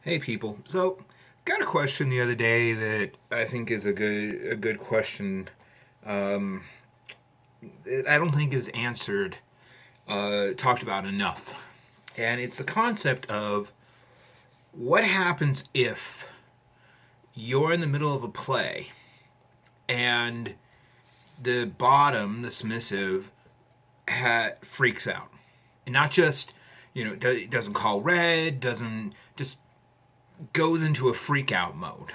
Hey people. So, got a question the other day that I think is a good question. Um, that I don't think is answered, talked about enough, and it's the concept of what happens if you're in the middle of a play and the bottom, the submissive, freaks out, and not just doesn't call red, doesn't just goes into a freak out mode.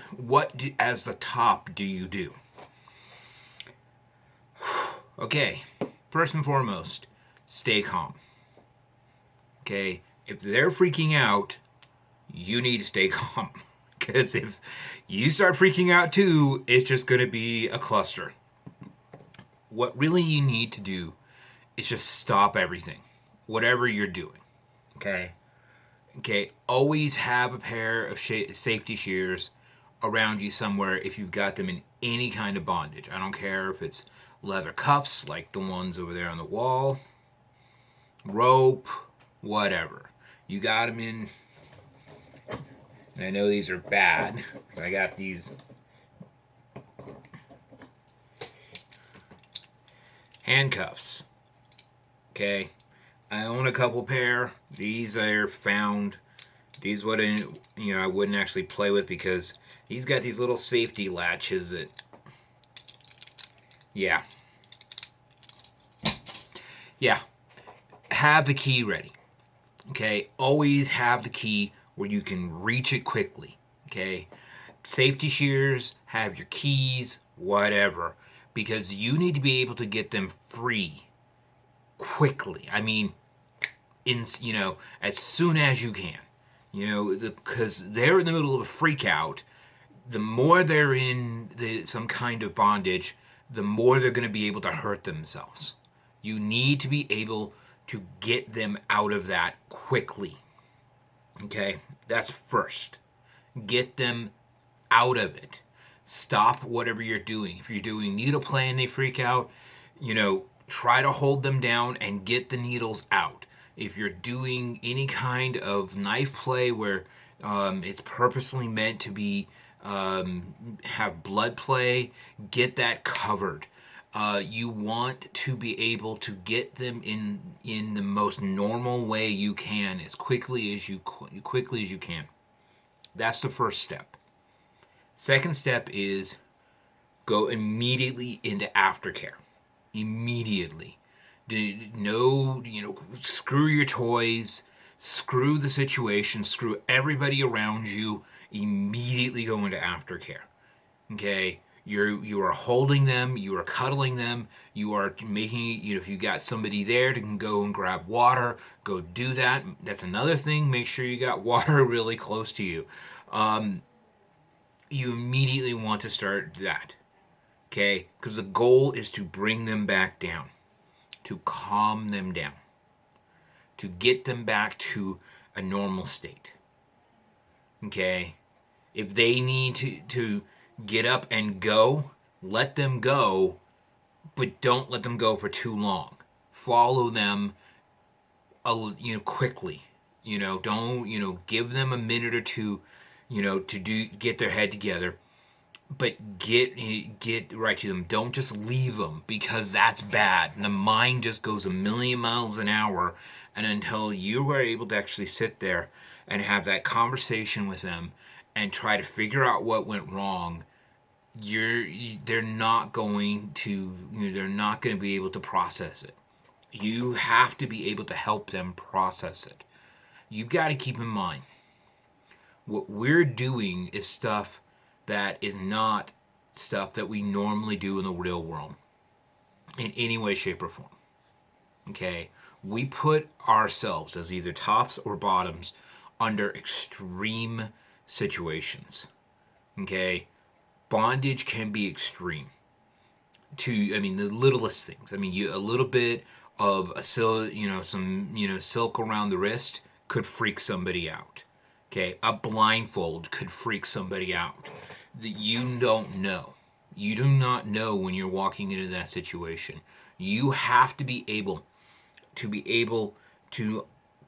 As the top, do you do? Okay, first and foremost, stay calm. Okay, if they're freaking out, you need to stay calm. Because if you start freaking out too, it's just going to be a cluster. What really you need to do is just stop everything, whatever you're doing. Okay, okay, always have a pair of safety shears around you somewhere if you've got them in any kind of bondage. I don't care if it's leather cuffs like the ones over there on the wall, rope, whatever. You got them in. I know these are bad. I got these handcuffs. Okay, I own a couple pair. These are found. These wouldn't, I wouldn't actually play with because he's got these little safety latches that, yeah, yeah. Have the key ready. Okay, always have the key where you can reach it quickly. Okay, safety shears, have your keys, whatever, because you need to be able to get them free quickly. I mean, as soon as you can. Because they're in the middle of a freak out. The more they're in some kind of bondage, the more they're going to be able to hurt themselves. You need to be able to get them out of that quickly. Okay, that's first. Get them out of it. Stop whatever you're doing. If you're doing needle play and they freak out, try to hold them down and get the needles out. If you're doing any kind of knife play where it's purposely meant to be have blood play, get that covered. You want to be able to get them in the most normal way you can as quickly as you can. That's the first step. Second step is go immediately into aftercare. Immediately. No, screw your toys, screw the situation, screw everybody around you. Immediately go into aftercare. Okay, you are holding them, you are cuddling them, you are making if you got somebody there to can go and grab water, go do that. That's another thing. Make sure you got water really close to you. Um, you immediately want to start that. Okay, because the goal is to bring them back down, to calm them down, to get them back to a normal state. Okay, if they need to get up and go, let them go, but don't let them go for too long. Follow them, quickly. Don't give them a minute or two, to get their head together. But get right to them. Don't just leave them because that's bad. And the mind just goes a million miles an hour, and until you are able to actually sit there and have that conversation with them and try to figure out what went wrong, they're not going to they're not going to be able to process it. You have to be able to help them process it. You've got to keep in mind what we're doing is stuff that is not stuff that we normally do in the real world in any way, shape, or form. Okay? We put ourselves as either tops or bottoms under extreme situations. Okay? Bondage can be extreme to, the littlest things. A little bit of a some, silk around the wrist could freak somebody out. Okay, a blindfold could freak somebody out. That you don't know. You do not know when you're walking into that situation. You have to be able to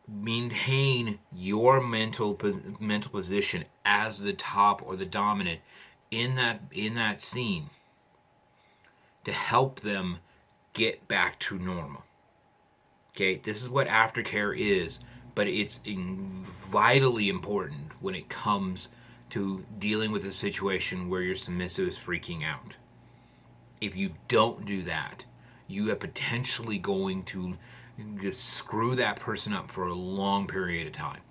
Maintain your mental position as the top or the dominant in that scene to help them get back to normal. Okay, this is what aftercare is, but it's vitally important when it comes to dealing with a situation where your submissive is freaking out. If you don't do that, you are potentially going to just screw that person up for a long period of time.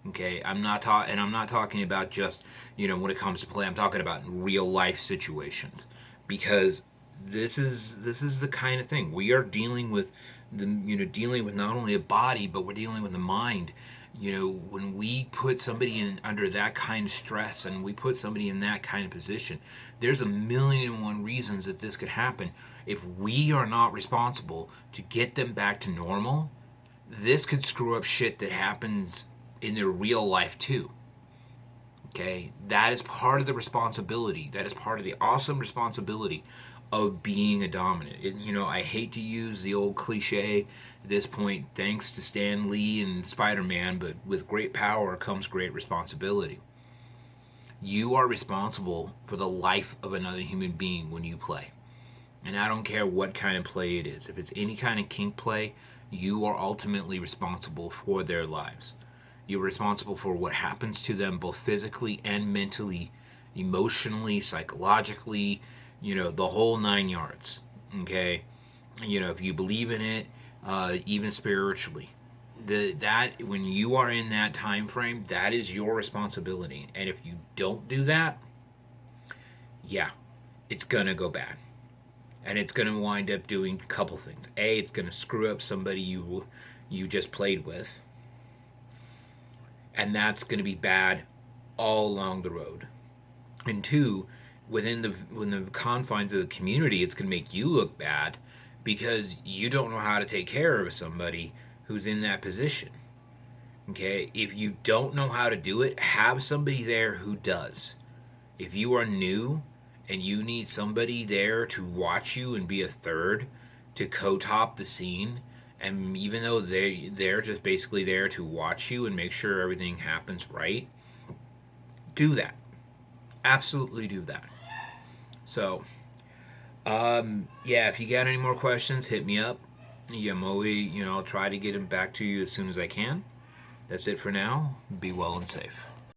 Okay, I'm not talking about just when it comes to play. I'm talking about real life situations, because this is the kind of thing we are dealing with. Dealing with not only a body, but we're dealing with the mind. When we put somebody in under that kind of stress, and we put somebody in that kind of position, there's a million and one reasons that this could happen. If we are not responsible to get them back to normal, this could screw up shit that happens in their real life too. Okay, that is part of the responsibility. That is part of the awesome responsibility of being a dominant. I hate to use the old cliche at this point, thanks to Stan Lee and Spider-Man, but with great power comes great responsibility. You are responsible for the life of another human being when you play. And I don't care what kind of play it is. If it's any kind of kink play, you are ultimately responsible for their lives. You're responsible for what happens to them both physically and mentally, emotionally, psychologically, the whole 9 yards. Okay? If you believe in it, even spiritually. That when you are in that time frame, that is your responsibility. And if you don't do that, yeah, it's gonna go bad. And it's gonna wind up doing a couple things. A, it's gonna screw up somebody you just played with, and that's going to be bad all along the road. And two, within the confines of the community, it's going to make you look bad because you don't know how to take care of somebody who's in that position. Okay, if you don't know how to do it, have somebody there who does. If you are new and you need somebody there to watch you and be a third to co-top the scene, and even though they're just basically there to watch you and make sure everything happens right, do that. Absolutely do that. So, yeah, if you got any more questions, hit me up. I'm always, I'll try to get them back to you as soon as I can. That's it for now. Be well and safe.